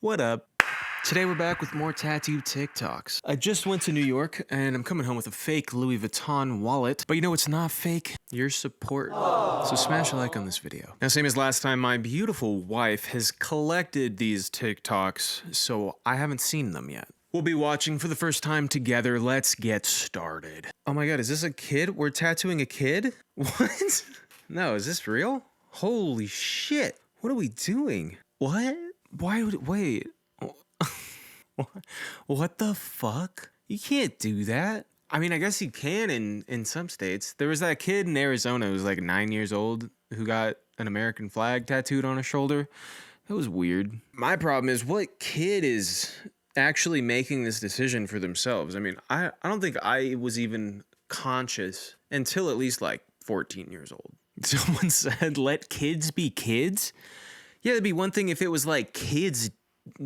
What up? Today we're back with more tattoo TikToks. I just went to New York and I'm coming home with a fake Louis Vuitton wallet. But you know what's not fake? Your support. So smash a like on this video. Now, same as last time, my beautiful wife has collected these TikToks, so I haven't seen them yet. We'll be watching for the first time together. Let's get started. Oh my god, is this a kid? We're tattooing a kid? What? No, is this real? Holy shit. What are we doing? What? Why would wait? What the fuck? You can't do that. I mean, I guess you can in some states. There was that kid in Arizona who was like 9 years old who got an American flag tattooed on his shoulder. That was weird. My problem is, what kid is actually making this decision for themselves? I mean, I don't think I was even conscious until at least like 14 years old. Someone said, let kids be kids? Yeah, it'd be one thing if it was like kids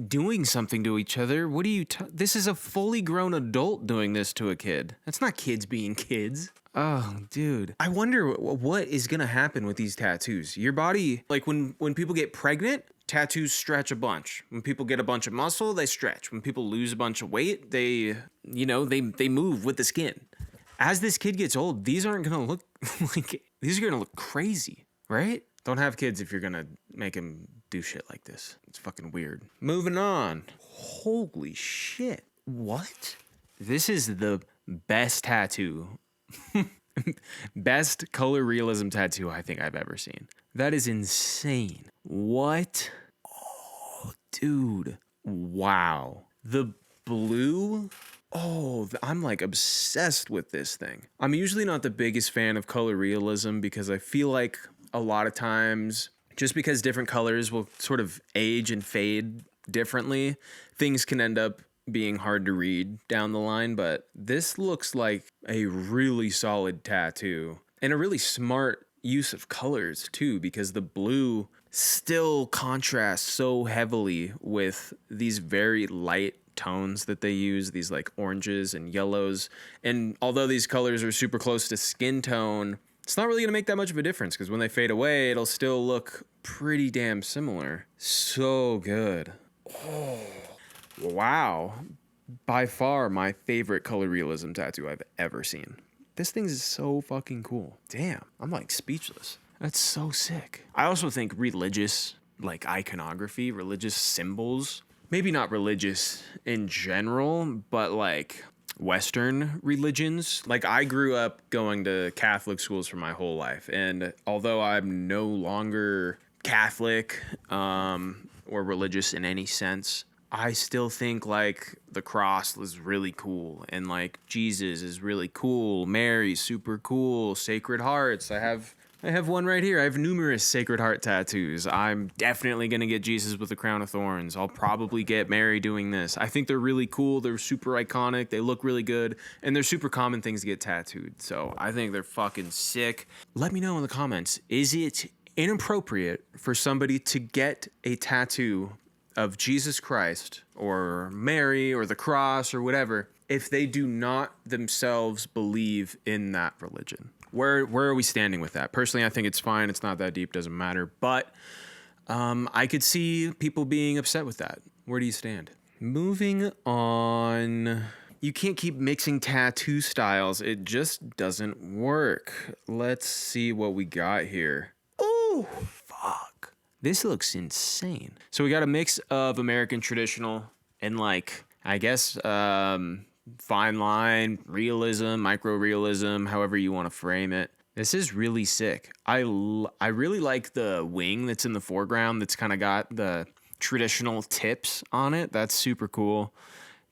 doing something to each other. What are you this is a fully grown adult doing this to a kid. That's not kids being kids. Oh, dude. I wonder what is gonna happen with these tattoos. Your body, like when people get pregnant, tattoos stretch a bunch. When people get a bunch of muscle, they stretch. When people lose a bunch of weight, they move with the skin. As this kid gets old, these aren't gonna look like, these are gonna look crazy, right? Don't have kids if you're gonna make them do shit like this. It's fucking weird. Moving on. Holy shit. What? This is the best tattoo. Best color realism tattoo I think I've ever seen. That is insane. What? Oh, dude. Wow. The blue. Oh, I'm like obsessed with this thing. I'm usually not the biggest fan of color realism because I feel like a lot of times, just because different colors will sort of age and fade differently, things can end up being hard to read down the line. But this looks like a really solid tattoo and a really smart use of colors too, because the blue still contrasts so heavily with these very light tones that they use, these like oranges and yellows. And although these colors are super close to skin tone, it's not really going to make that much of a difference because when they fade away, it'll still look pretty damn similar. So good. Oh, wow. By far my favorite color realism tattoo I've ever seen. This thing is so fucking cool. Damn, I'm like speechless. That's so sick. I also think religious, like iconography, religious symbols, maybe not religious in general, but like Western religions. Like, I grew up going to Catholic schools for my whole life, and although I'm no longer Catholic or religious in any sense, I still think like the cross was really cool, and like Jesus is really cool, Mary's super cool, Sacred Hearts. I have one right here. I have numerous Sacred Heart tattoos. I'm definitely going to get Jesus with a crown of thorns. I'll probably get Mary doing this. I think they're really cool. They're super iconic. They look really good. And they're super common things to get tattooed. So I think they're fucking sick. Let me know in the comments. Is it inappropriate for somebody to get a tattoo of Jesus Christ or Mary or the cross or whatever if they do not themselves believe in that religion? Where are we standing with that? Personally, I think it's fine. It's not that deep. Doesn't matter. But I could see people being upset with that. Where do you stand? Moving on. You can't keep mixing tattoo styles. It just doesn't work. Let's see what we got here. Oh, fuck. This looks insane. So we got a mix of American traditional and like, I guess, fine line, realism, micro-realism, however you want to frame it. This is really sick. I really like the wing that's in the foreground that's kind of got the traditional tips on it. That's super cool.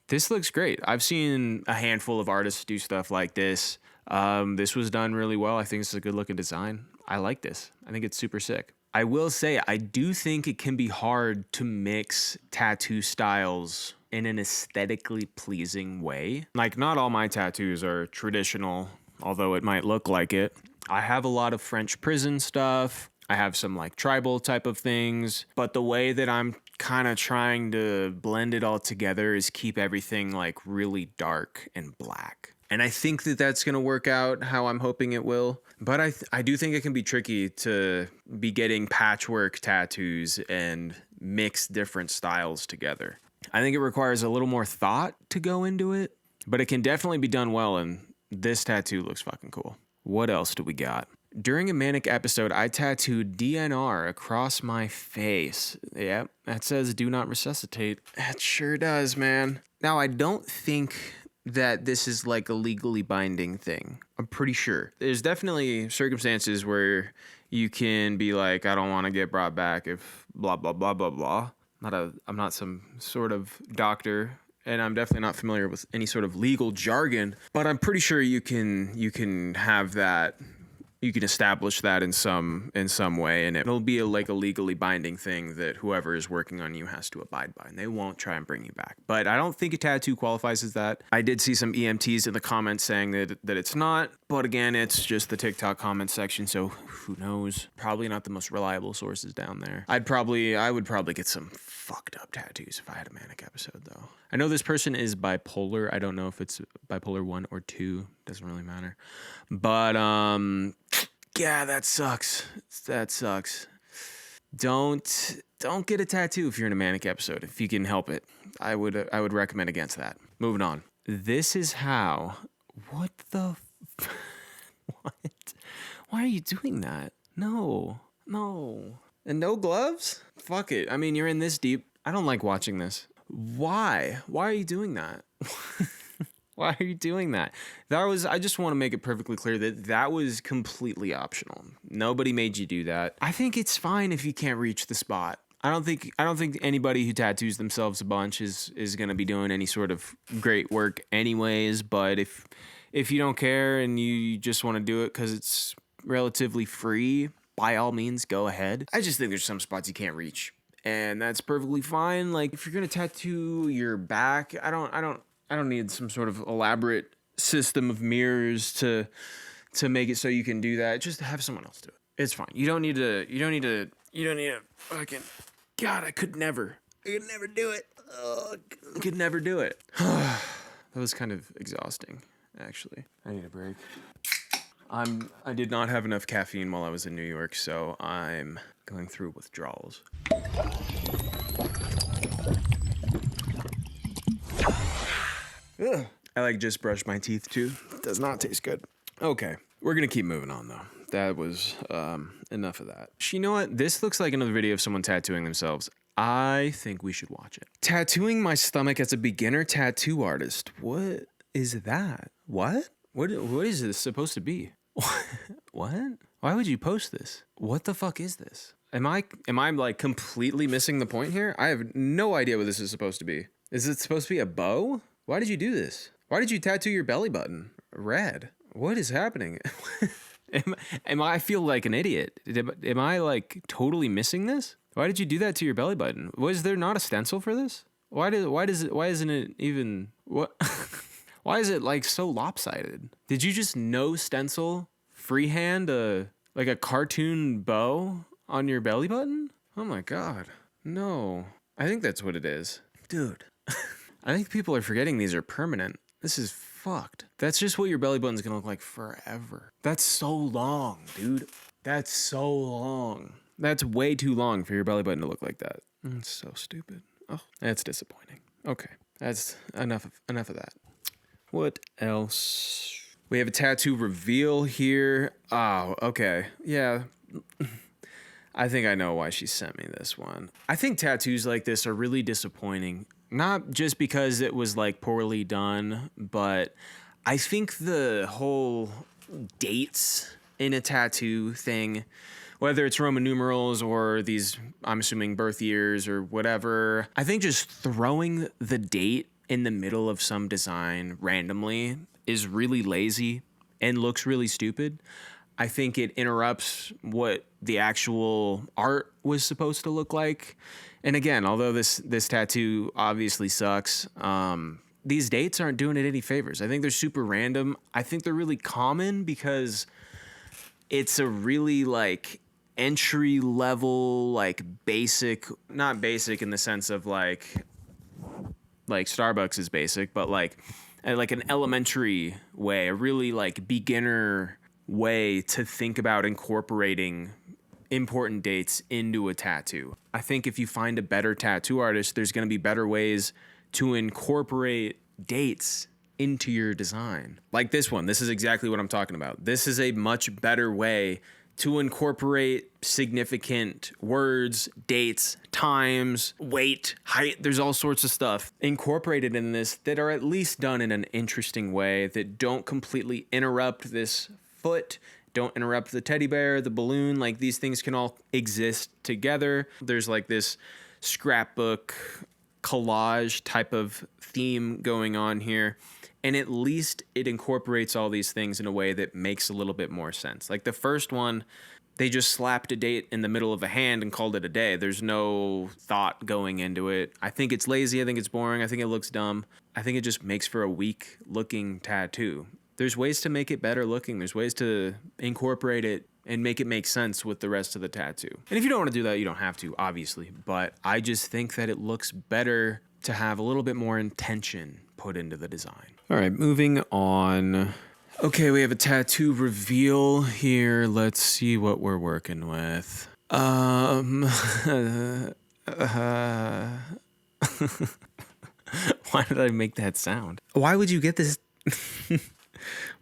This looks great. I've seen a handful of artists do stuff like this. This was done really well. I think it's a good looking design. I like this. I think it's super sick. I will say, I do think it can be hard to mix tattoo styles in an aesthetically pleasing way. Like, not all my tattoos are traditional, although it might look like it. I have a lot of French prison stuff. I have some like tribal type of things, but the way that I'm kind of trying to blend it all together is keep everything like really dark and black. And I think that that's going to work out how I'm hoping it will. But I do think it can be tricky to be getting patchwork tattoos and mix different styles together. I think it requires a little more thought to go into it, but it can definitely be done well, and this tattoo looks fucking cool. What else do we got? During a manic episode, I tattooed DNR across my face. Yep, that says do not resuscitate. That sure does, man. Now, I don't think that this is like a legally binding thing. I'm pretty sure. There's definitely circumstances where you can be like, I don't want to get brought back if blah, blah, blah, blah, blah. I'm not some sort of doctor, and I'm definitely not familiar with any sort of legal jargon, but I'm pretty sure you can have that. You can establish that in some way, and it'll be like a legally binding thing that whoever is working on you has to abide by, and they won't try and bring you back. But I don't think a tattoo qualifies as that. I did see some EMTs in the comments saying that it's not, but again, it's just the TikTok comment section, so who knows? Probably not the most reliable sources down there. I would probably get some fucked up tattoos if I had a manic episode, though. I know this person is bipolar. I don't know if it's bipolar 1 or 2. Doesn't really matter. But yeah, that sucks. That sucks. Don't get a tattoo if you're in a manic episode. If you can help it, I would recommend against that. Moving on. This is how. What the? What? Why are you doing that? No. And no gloves? Fuck it. I mean, you're in this deep. I don't like watching this. Why? Why are you doing that? Why are you doing that? I just want to make it perfectly clear that was completely optional. Nobody made you do that. I think it's fine if you can't reach the spot. I don't think anybody who tattoos themselves a bunch is going to be doing any sort of great work anyways, but if you don't care and you just want to do it cuz it's relatively free, by all means go ahead. I just think there's some spots you can't reach, and that's perfectly fine. Like if you're going to tattoo your back, I don't need some sort of elaborate system of mirrors to make it so you can do that. Just have someone else do it. It's fine. You don't need to fucking, God, I could never do it. I could never do it. That was kind of exhausting, actually. I need a break. I did not have enough caffeine while I was in New York, so I'm going through withdrawals. Ugh. I just brushed my teeth too. Does not taste good. Okay, we're gonna keep moving on though. That was enough of that. You know what? This looks like another video of someone tattooing themselves. I think we should watch it. Tattooing my stomach as a beginner tattoo artist. What is that? What is this supposed to be? What? Why would you post this? What the fuck is this? Am I like completely missing the point here? I have no idea what this is supposed to be. Is it supposed to be a bow? Why did you do this? Why did you tattoo your belly button red? What is happening? I feel like an idiot. Am I like totally missing this? Why did you do that to your belly button? Was there not a stencil for this? Why isn't it even what? Why is it like so lopsided? Did you just no stencil freehand a cartoon bow on your belly button? Oh my God. No. I think that's what it is. Dude. I think people are forgetting these are permanent. This is fucked. That's just what your belly button's gonna look like forever. That's so long, dude. That's so long. That's way too long for your belly button to look like that. It's so stupid. Oh, that's disappointing. Okay, that's enough of that. What else? We have a tattoo reveal here. Oh, okay. Yeah. I think I know why she sent me this one. I think tattoos like this are really disappointing. Not just because it was like poorly done, but I think the whole dates in a tattoo thing, whether it's Roman numerals or these, I'm assuming, birth years or whatever, I think just throwing the date in the middle of some design randomly is really lazy and looks really stupid. I think it interrupts what the actual art was supposed to look like. And again, although this tattoo obviously sucks, these dates aren't doing it any favors. I think they're super random. I think they're really common because it's a really like entry level, like basic, not basic in the sense of like Starbucks is basic, but like an elementary way, a really like beginner way to think about incorporating important dates into a tattoo. I think if you find a better tattoo artist, there's going to be better ways to incorporate dates into your design. Like this one. This is exactly what I'm talking about. This is a much better way to incorporate significant words, dates, times, weight, height. There's all sorts of stuff incorporated in this that are at least done in an interesting way, that don't completely interrupt this foot, don't interrupt the teddy bear, the balloon. Like, these things can all exist together. There's like this scrapbook collage type of theme going on here. And at least it incorporates all these things in a way that makes a little bit more sense. Like the first one, they just slapped a date in the middle of a hand and called it a day. There's no thought going into it. I think it's lazy. I think it's boring. I think it looks dumb. I think it just makes for a weak looking tattoo. There's ways to make it better looking. There's ways to incorporate it and make it make sense with the rest of the tattoo. And if you don't want to do that, you don't have to, obviously. But I just think that it looks better to have a little bit more intention put into the design. All right, moving on. Okay, we have a tattoo reveal here. Let's see what we're working with. Why did I make that sound? Why would you get this?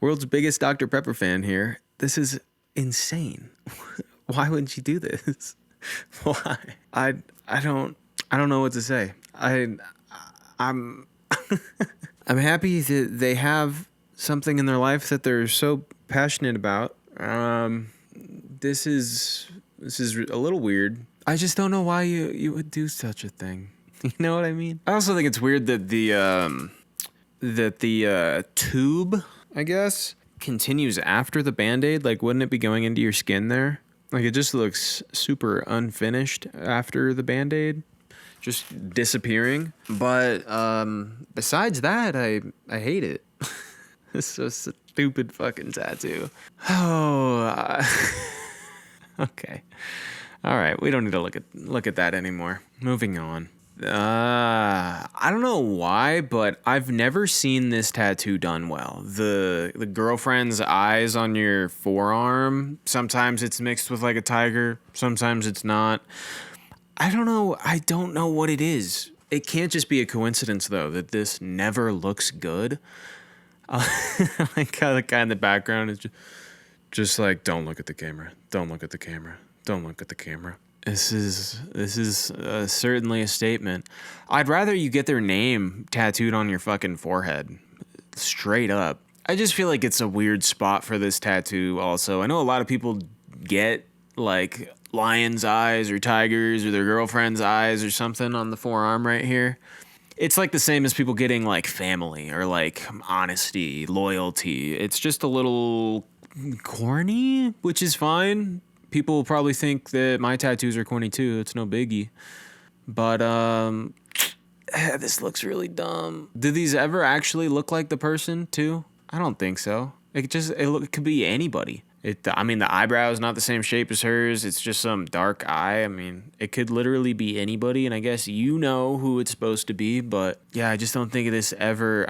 World's biggest Dr. Pepper fan here. This is insane. Why wouldn't you do this? Why? I don't know what to say. I'm I'm happy that they have something in their life that they're so passionate about. This is a little weird. I just don't know why you would do such a thing. You know what I mean? I also think it's weird that the tube, I guess, continues after the Band-Aid. Like, wouldn't it be going into your skin there? Like, it just looks super unfinished after the Band-Aid, just disappearing. But besides that, I hate it. It's just a stupid fucking tattoo. Oh, okay. All right, we don't need to look at that anymore. Moving on. I don't know why, but I've never seen this tattoo done well. The girlfriend's eyes on your forearm, sometimes it's mixed with like a tiger, sometimes it's not. I don't know what it is. It can't just be a coincidence though that this never looks good. Like how the guy in the background is just like, don't look at the camera, don't look at the camera, don't look at the camera. This is certainly a statement. I'd rather you get their name tattooed on your fucking forehead, straight up. I just feel like it's a weird spot for this tattoo also. I know a lot of people get like lion's eyes or tigers or their girlfriend's eyes or something on the forearm right here. It's like the same as people getting like family or like honesty, loyalty. It's just a little corny, which is fine. People will probably think that my tattoos are corny too. It's no biggie. But this looks really dumb. Do these ever actually look like the person too? I don't think so. It could be anybody. The eyebrow is not the same shape as hers. It's just some dark eye. I mean, it could literally be anybody, and I guess you know who it's supposed to be. But yeah, I just don't think I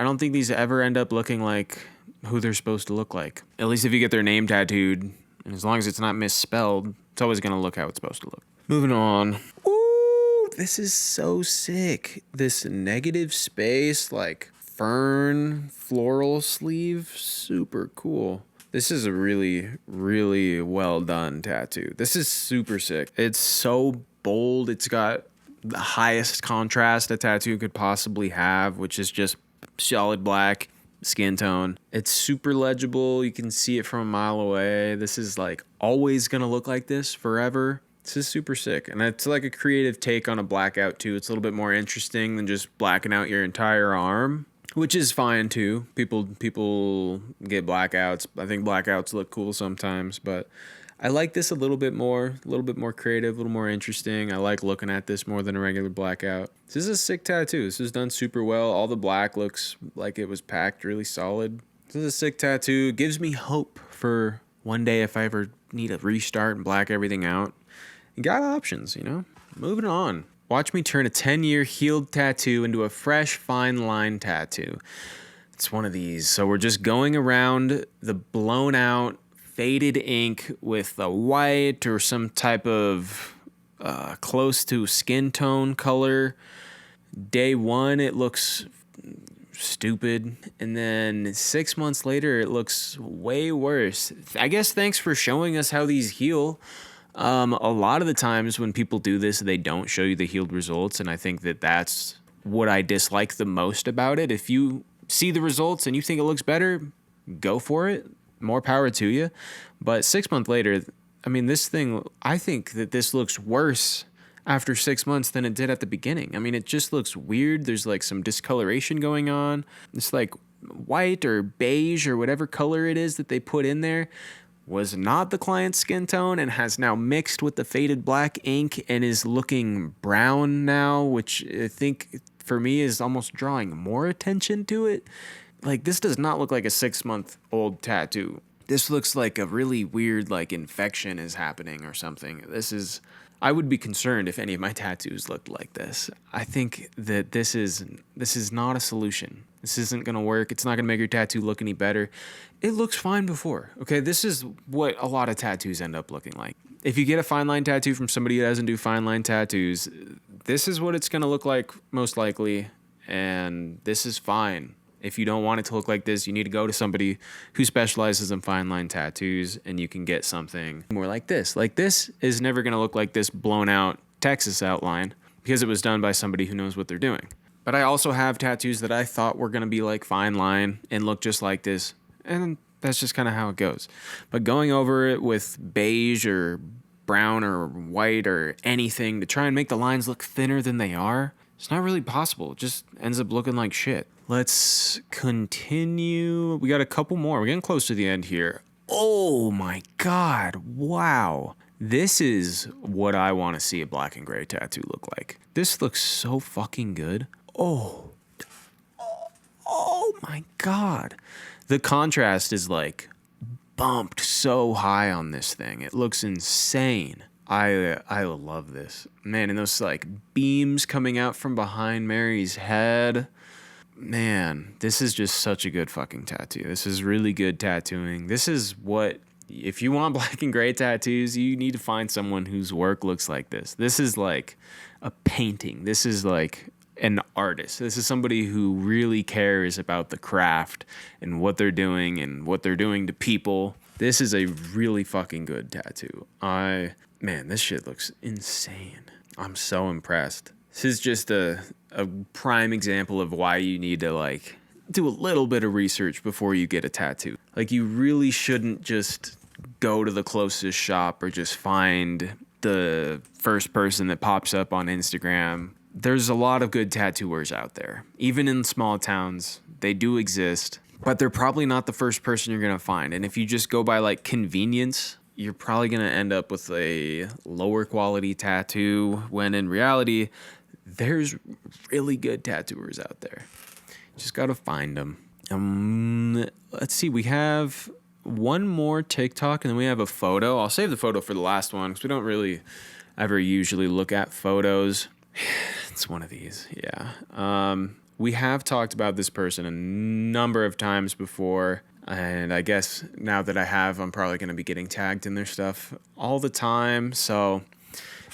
don't think these ever end up looking like who they're supposed to look like. At least if you get their name tattooed. And as long as it's not misspelled, it's always going to look how it's supposed to look. Moving on. Ooh, this is so sick. This negative space, like fern, floral sleeve, super cool. This is a really, really well done tattoo. This is super sick. It's so bold. It's got the highest contrast a tattoo could possibly have, which is just solid black skin tone. It's super legible. You can see it from a mile away. This is like always gonna look like this forever. This is super sick. And it's like a creative take on a blackout too. It's a little bit more interesting than just blacking out your entire arm, which is fine too. People get blackouts. I think blackouts look cool sometimes, but I like this a little bit more creative, a little more interesting. I like looking at this more than a regular blackout. This is a sick tattoo. This is done super well. All the black looks like it was packed really solid. This is a sick tattoo. It gives me hope for one day if I ever need a restart and black everything out. You got options, you know? Moving on. Watch me turn a 10-year healed tattoo into a fresh, fine line tattoo. It's one of these. So we're just going around the blown out faded ink with a white or some type of close to skin tone color. Day one, it looks stupid, and then 6 months later it looks way worse. I guess thanks for showing us how these heal. A lot of the times when people do this, they don't show you the healed results, and I think that that's what I dislike the most about it. If you see the results and you think it looks better, go for it. More power to you. But 6 months later, I mean, this thing, I think that this looks worse after 6 months than it did at the beginning. I mean, it just looks weird. There's like some discoloration going on. It's like white or beige or whatever color it is that they put in there was not the client's skin tone and has now mixed with the faded black ink and is looking brown now, which I think for me is almost drawing more attention to it. Like, this does not look like a 6-month-old tattoo. This looks like a really weird, like, infection is happening or something. I would be concerned if any of my tattoos looked like this. I think that this is not a solution. This isn't going to work. It's not going to make your tattoo look any better. It looks fine before. Okay, this is what a lot of tattoos end up looking like. If you get a fine line tattoo from somebody who doesn't do fine line tattoos, this is what it's going to look like most likely, and this is fine. If you don't want it to look like this, you need to go to somebody who specializes in fine line tattoos, and you can get something more like this. Like, this is never going to look like this blown out Texas outline because it was done by somebody who knows what they're doing. But I also have tattoos that I thought were going to be like fine line and look just like this, and that's just kind of how it goes. But going over it with beige or brown or white or anything to try and make the lines look thinner than they are, it's not really possible. It just ends up looking like shit. Let's continue. We got a couple more. We're getting close to the end here. Oh my God. Wow. This is what I want to see a black and gray tattoo look like. This looks so fucking good. Oh my God. The contrast is like bumped so high on this thing. It looks insane. I love this. Man, and those like beams coming out from behind Mary's head. Man, this is just such a good fucking tattoo. This is really good tattooing. This is what, if you want black and gray tattoos, you need to find someone whose work looks like this. This is like a painting. This is like an artist. This is somebody who really cares about the craft and what they're doing to people. This is a really fucking good tattoo. Man, this shit looks insane. I'm so impressed. This is just a prime example of why you need to like do a little bit of research before you get a tattoo. Like, you really shouldn't just go to the closest shop or just find the first person that pops up on Instagram. There's a lot of good tattooers out there. Even in small towns, they do exist, but they're probably not the first person you're going to find. And if you just go by like convenience, you're probably going to end up with a lower quality tattoo when in reality, there's really good tattooers out there. Just got to find them. Let's see. We have one more TikTok and then we have a photo. I'll save the photo for the last one because we don't really ever usually look at photos. It's one of these. Yeah. We have talked about this person a number of times before. And I guess now that I have, I'm probably going to be getting tagged in their stuff all the time. So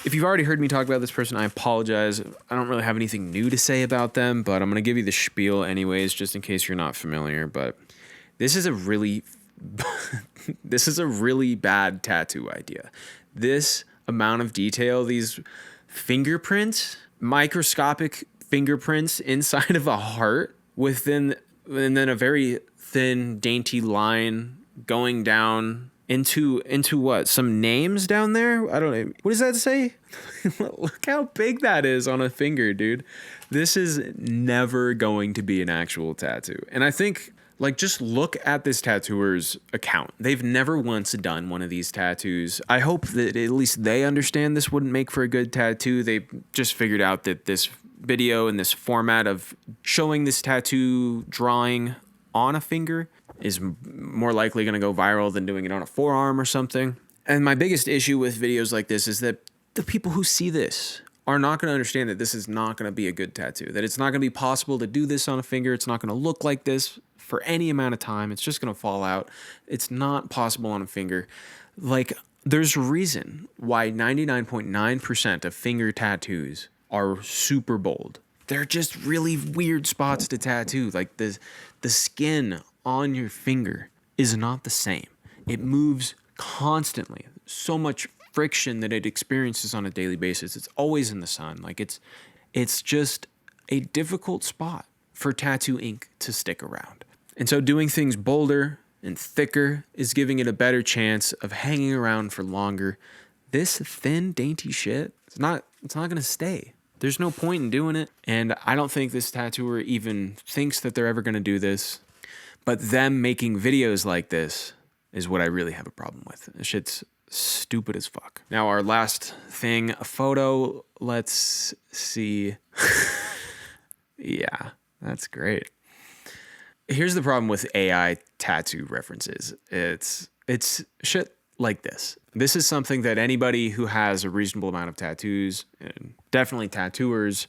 if you've already heard me talk about this person, I apologize. I don't really have anything new to say about them, but I'm going to give you the spiel anyways, just in case you're not familiar. But this is a really bad tattoo idea. This amount of detail, these fingerprints, microscopic fingerprints inside of a heart and then a very thin, dainty line going down into what? Some names down there? I don't know. What does that say? Look how big that is on a finger, dude. This is never going to be an actual tattoo. And I think, like, just look at this tattooer's account. They've never once done one of these tattoos. I hope that at least they understand this wouldn't make for a good tattoo. They just figured out that this video and this format of showing this tattoo drawing on a finger is more likely going to go viral than doing it on a forearm or something. And my biggest issue with videos like this is that the people who see this are not going to understand that this is not going to be a good tattoo, that it's not going to be possible to do this on a finger. It's not going to look like this for any amount of time. It's just going to fall out. It's not possible on a finger. Like, there's a reason why 99.9% of finger tattoos are super bold. They're just really weird spots to tattoo. Like, the skin on your finger is not the same. It moves constantly. So much friction that it experiences on a daily basis. It's always in the sun. Like, it's just a difficult spot for tattoo ink to stick around. And so doing things bolder and thicker is giving it a better chance of hanging around for longer. This thin, dainty shit, it's not going to stay. There's no point in doing it. And I don't think this tattooer even thinks that they're ever going to do this. But them making videos like this is what I really have a problem with. This shit's stupid as fuck. Now, our last thing, a photo. Let's see. Yeah, that's great. Here's the problem with AI tattoo references. It's shit like this. This is something that anybody who has a reasonable amount of tattoos, and definitely tattooers,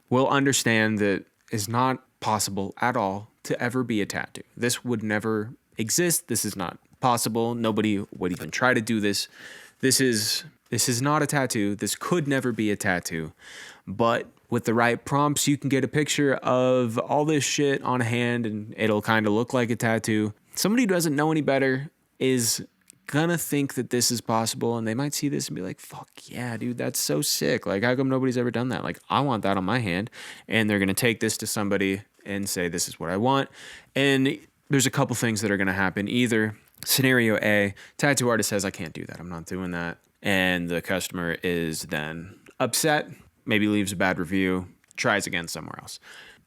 will understand that is not possible at all to ever be a tattoo. This would never exist. This is not possible. Nobody would even try to do this. This is not a tattoo. This could never be a tattoo. But with the right prompts, you can get a picture of all this shit on a hand and it'll kind of look like a tattoo. Somebody who doesn't know any better is gonna think that this is possible, and they might see this and be like, fuck yeah, dude, that's so sick. Like, how come nobody's ever done that? Like, I want that on my hand. And they're gonna take this to somebody and say, this is what I want. And there's a couple things that are gonna happen. Either scenario A, tattoo artist says, I can't do that. I'm not doing that. And the customer is then upset, maybe leaves a bad review, tries again somewhere else.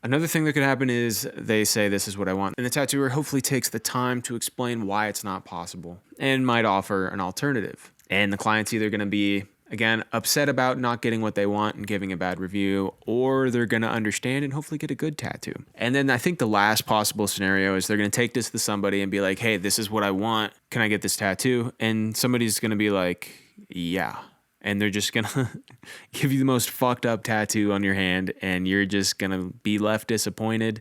Another thing that could happen is they say, this is what I want. And the tattooer hopefully takes the time to explain why it's not possible and might offer an alternative. And the client's either going to be, again, upset about not getting what they want and giving a bad review, or they're going to understand and hopefully get a good tattoo. And then I think the last possible scenario is they're going to take this to somebody and be like, hey, this is what I want. Can I get this tattoo? And somebody's going to be like, yeah. And they're just going to give you the most fucked up tattoo on your hand, and you're just going to be left disappointed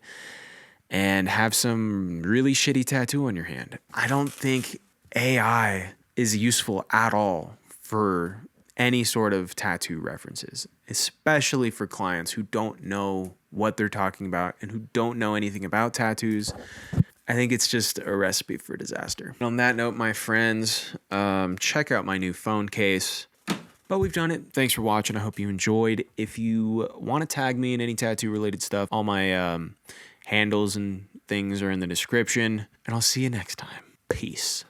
and have some really shitty tattoo on your hand. I don't think AI is useful at all for any sort of tattoo references, especially for clients who don't know what they're talking about and who don't know anything about tattoos. I think it's just a recipe for disaster. On that note, my friends, check out my new phone case. But we've done it. Thanks for watching. I hope you enjoyed. If you want to tag me in any tattoo related stuff, all my handles and things are in the description. And I'll see you next time. Peace.